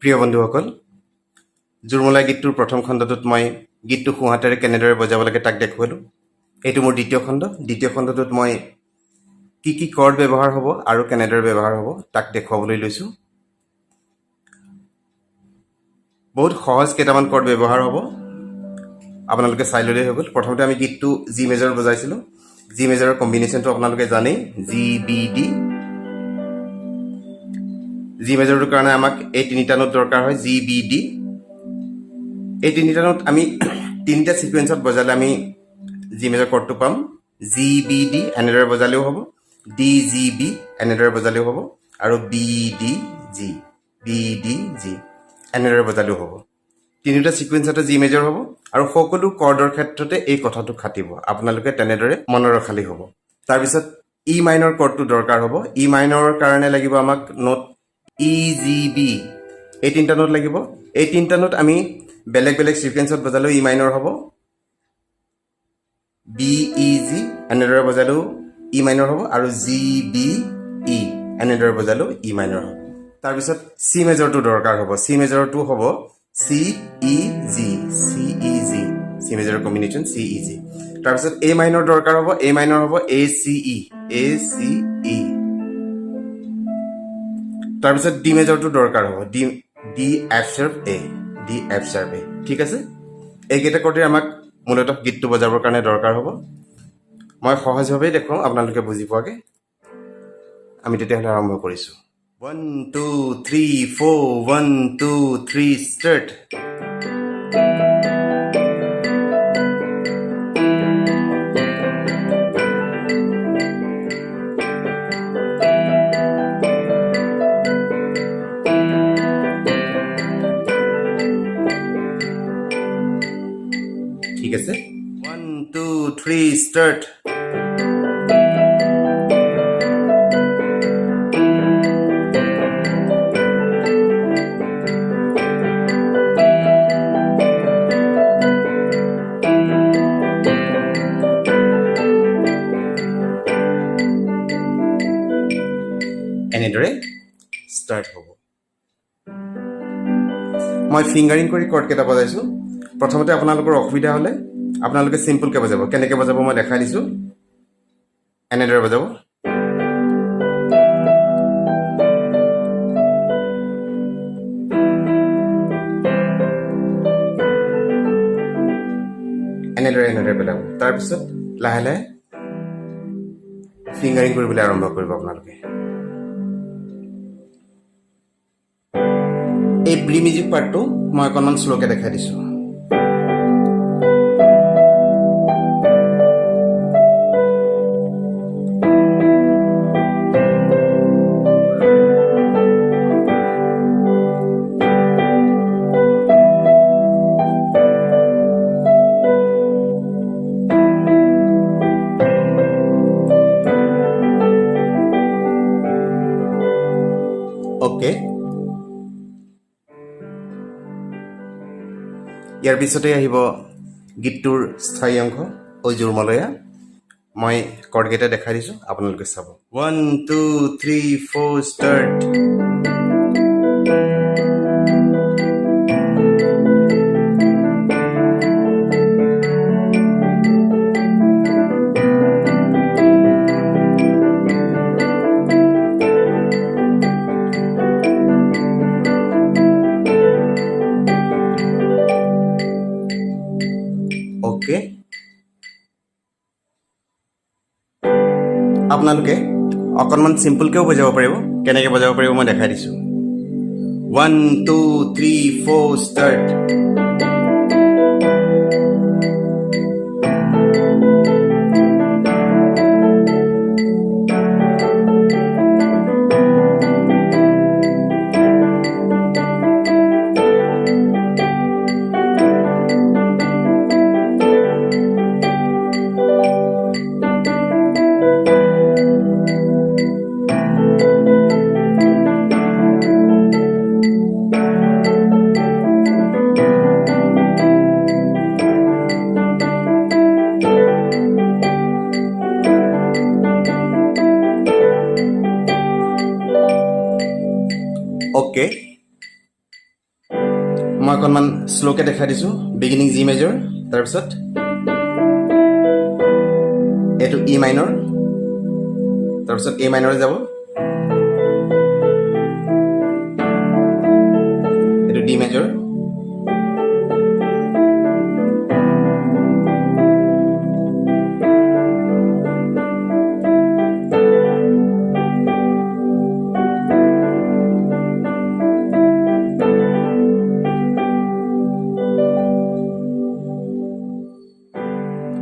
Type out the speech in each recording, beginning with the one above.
প্ৰিয় বন্ধুসকল, জুৰ মলয়া গীতটোৰ প্ৰথম খণ্ডটোত মই গীতটো সোঁহাতেৰে কেনেদৰে বজাব লাগে তাক দেখুৱালোঁ। এইটো মোৰ দ্বিতীয় খণ্ড। দ্বিতীয় খণ্ডটোত মই কি কি কৰ্ড ব্যৱহাৰ হ'ব আৰু কেনেদৰে ব্যৱহাৰ হ'ব তাক দেখুৱাবলৈ লৈছোঁ। বহুত সহজ কেইটামান কৰ্ড ব্যৱহাৰ হ'ব, আপোনালোকে চাই ল'লেই হৈ গ'ল। প্ৰথমতে আমি গীতটো জি মেজৰ বজাইছিলোঁ। জি মেজৰৰ কম্বিনেশ্যনটো আপোনালোকে জানেই, জি বি ডি। জি মেজৰটোৰ কাৰণে আমাক এই তিনিটা নোট দৰকাৰ হয়, জি বি ডি। এই তিনিটা নোট আমি তিনিটা ছিকুৱেঞ্চত বজালে আমি জি মেজৰ কৰ্ডটো পাম। জি বি ডি এনেদৰে বজালেও হ'ব, ডি জি বি এনেদৰে বজালেও হ'ব, আৰু বি ডি জি এনেদৰে বজালেও হ'ব। তিনিটা ছিকুৱেঞ্চতে জি মেজৰ হ'ব, আৰু সকলো কৰ্ডৰ ক্ষেত্ৰতে এই কথাটো খাটিব। আপোনালোকে তেনেদৰে মনত ৰখালেই হ'ব। তাৰপিছত ই মাইনৰ কৰ্ডটো দৰকাৰ হ'ব। ই মাইনৰ কাৰণে লাগিব আমাক নোট ই জি বি, এই তিনিটা নোট লাগিব। এই তিনিটা নোট আমি বেলেগ বেলেগ ছিকুৱেঞ্চত বজালেও ই মাইনৰ হ'ব, বি ই জি এনেদৰে বজালেও ই মাইনৰ হ'ব, আৰু জি বি ই এনেদৰে বজালেও ই মাইনৰ হ'ব। তাৰপিছত চি মেজৰটো দৰকাৰ হ'ব। চি মেজৰটো হ'ব চি ই জি, চি মেজৰৰ কম্বিনেশ্যন চি ই জি। তাৰপিছত এ মাইনৰ দৰকাৰ হ'ব। এ মাইনৰ হ'ব এ চি ই। তাৰপিছত ডি মেজৰটো দৰকাৰ হ'ব, ডি এফ শ্বাৰ্প এ, ঠিক আছে। এইকেইটা কৰ্ডে আমাক মূলতঃ গীতটো বজাবৰ কাৰণে দৰকাৰ হ'ব। মই সহজভাৱেই দেখুৱাওঁ আপোনালোকে বুজি পোৱাকৈ। আমি তেতিয়াহ'লে আৰম্ভ কৰিছোঁ। 1 2 3 4 1 2 3 ষ্টাৰ্ট। ঠিক আছে, 1 2 3 ষ্টাৰ্ট। এনেদৰে ষ্টাৰ্ট হ'ব। মই ফিংগাৰিং কৰি কৰ্ডকেইটা বজাইছোঁ। প্ৰথমতে আপোনালোকৰ অসুবিধা হ'লে আপোনালোকে চিম্পলকৈ বজাব। কেনেকৈ বজাব মই দেখাই দিছোঁ। এনেদৰে বজাব। এনেদৰে পেলাব। তাৰপিছত লাহে লাহে ফিংগাৰিং কৰিবলৈ আৰম্ভ কৰিব আপোনালোকে। এই ব্ৰি মিউজিক পাৰ্টটো মই অকণমান শ্ল'কৈ দেখাই দিছোঁ। অ'কে, ইয়াৰ পিছতে আহিব গীতটোৰ স্থায়ী অংশ, ঐ জুৰ মলয়া। মই কৰ্ডকেইটা দেখাই দিছোঁ, আপোনালোকে চাব। 1 2 3 4 ষ্টাৰ্ট। অ'কে, আপোনালোকে অকণমান চিম্পলকৈও বজাব পাৰিব। কেনেকৈ বজাব পাৰিব মই দেখাই দিছোঁ। 1 2 3 4 ষ্টাৰ্ট। অ'কে, অকণমান শ্ল'কে দেখাই দিছোঁ বিগিনিং জি মেজৰ তাৰপিছত এইটো ই মাইনৰ তাৰপিছত এ মাইনৰে যাব এইটো ডি মেজৰ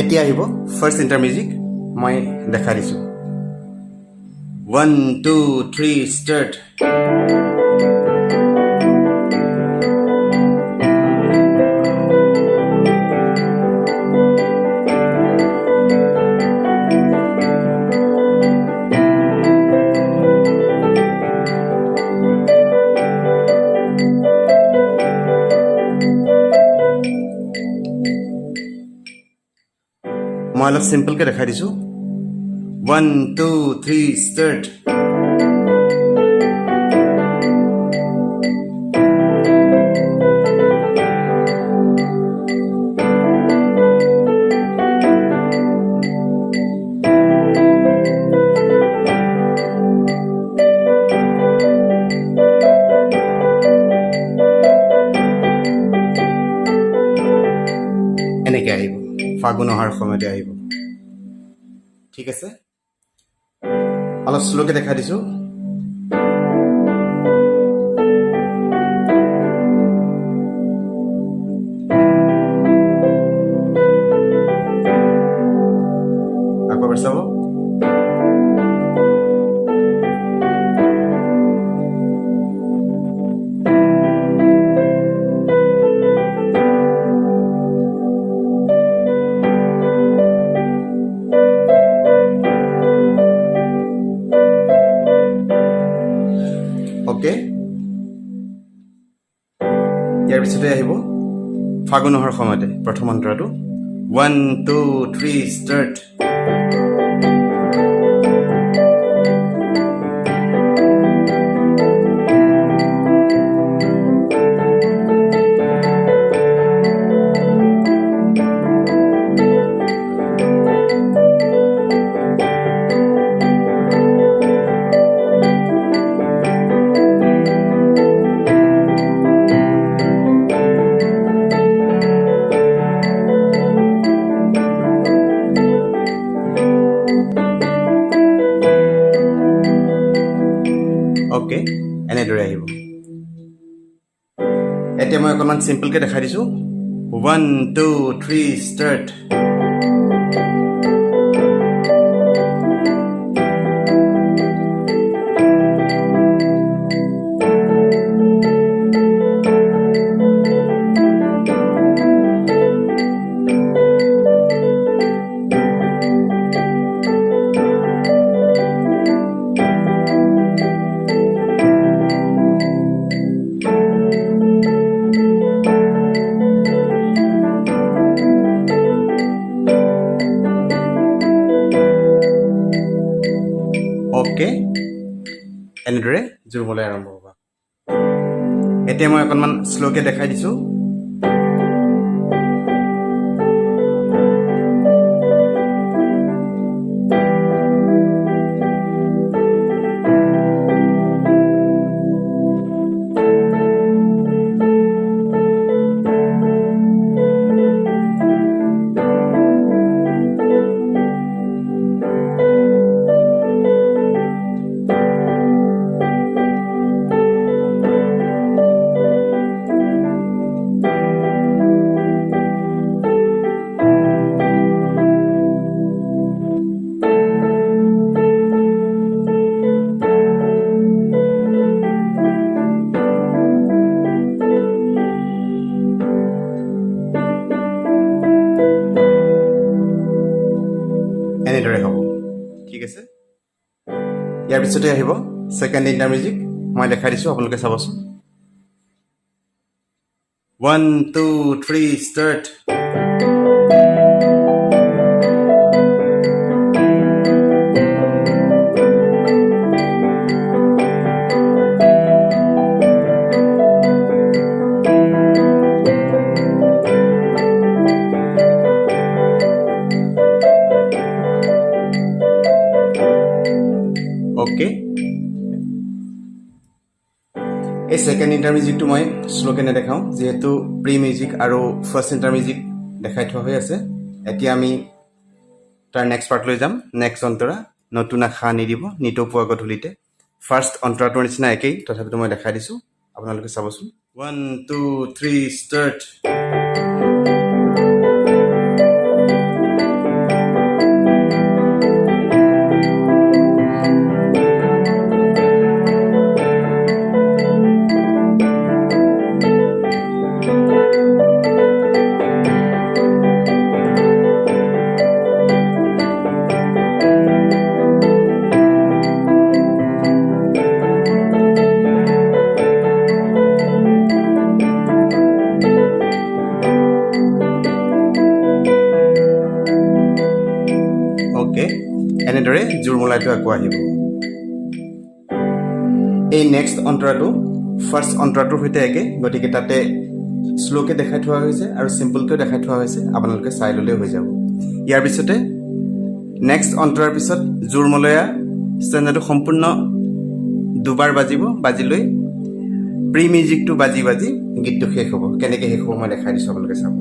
এতিয়া আহিব ফাৰ্ষ্ট ইণ্টাৰ মিউজিক মই দেখাই দিছোঁ 1 2 3 ষ্টাৰ্ট মই অলপ চিম্পলকৈ দেখাই দিছোঁ 1 2 3 ষ্টাৰ্ট এনেকৈ আহিব ফাগুন অহাৰ সময়তে আহিব ঠিক আছে অলপ শ্ল'কে দেখাই দিছোঁ আকৌ এবাৰ চাব অ'কে ইয়াৰ পিছতে আহিব ফাগুন অহাৰ সময়তে প্ৰথম অন্তৰাটো 1 2 3 ষ্টাৰ্ট অ'কে এনেদৰে আহিব এতিয়া মই অকণমান চিম্পলকৈ দেখাই দিছোঁ 1 2 3 ষ্টাৰ্ট অ'কে এনেদৰে জোৰ মলাই আৰম্ভ হ'ব এতিয়া মই অকণমান শ্ল'কে দেখাই দিছোঁ এনেদৰে হ'ব ঠিক আছে ইয়াৰ পিছতে আহিব ছেকেণ্ড ইণ্টাৰ মিউজিক মই দেখাই দিছোঁ আপোনালোকে চাবচোন 1 2 3 ষ্টাৰ্ট ওকে এই সেকেন্ড ইণ্টাৰমিউজিকটো মই শ্লোকে নেদেখাওঁ যিহেতু প্ৰি মিউজিক আৰু ফাৰ্ষ্ট ইণ্টাৰমিউজিক দেখাই থোৱা হৈ আছে এতিয়া আমি তাৰ নেক্সট পাৰ্ট লৈ যাম নেক্সট অন্তৰা নতুন আশা নিদিব নিতপুৱা গধূলিতে ফাৰ্ষ্ট অন্তৰাটোৰ নিচিনা একেই তথাপিতো মই দেখাই দিছোঁ আপোনালোকে চাবচোন 1 2 3 ষ্টাৰ্ট এনেদৰে জোৰ মলাইটো আকৌ আহিব এই নেক্সট অন্তৰাটো ফাৰ্ষ্ট অন্তৰাটোৰ সৈতে একে গতিকে তাতে শ্লোকে দেখাই থোৱা হৈছে আৰু চিম্পলকৈ দেখাই থোৱা হৈছে আপোনালোকে চাই ল'লেই হৈ যাব ইয়াৰ পিছতে নেক্সট অন্তৰাৰ পিছত জোৰ মলয়া ষ্টেণ্ডাৰটো সম্পূৰ্ণ দুবাৰ বাজিব বাজি লৈ প্ৰি মিউজিকটো বাজি বাজি গীতটো শেষ হ'ব কেনেকৈ শেষ হ'ব মই দেখাই দিছোঁ আপোনালোকে চাব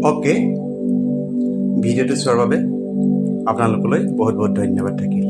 ওকে ভিডিঅ'টো চোৱাৰ বাবে আপোনালোকলৈ বহুত বহুত ধন্যবাদ থাকিল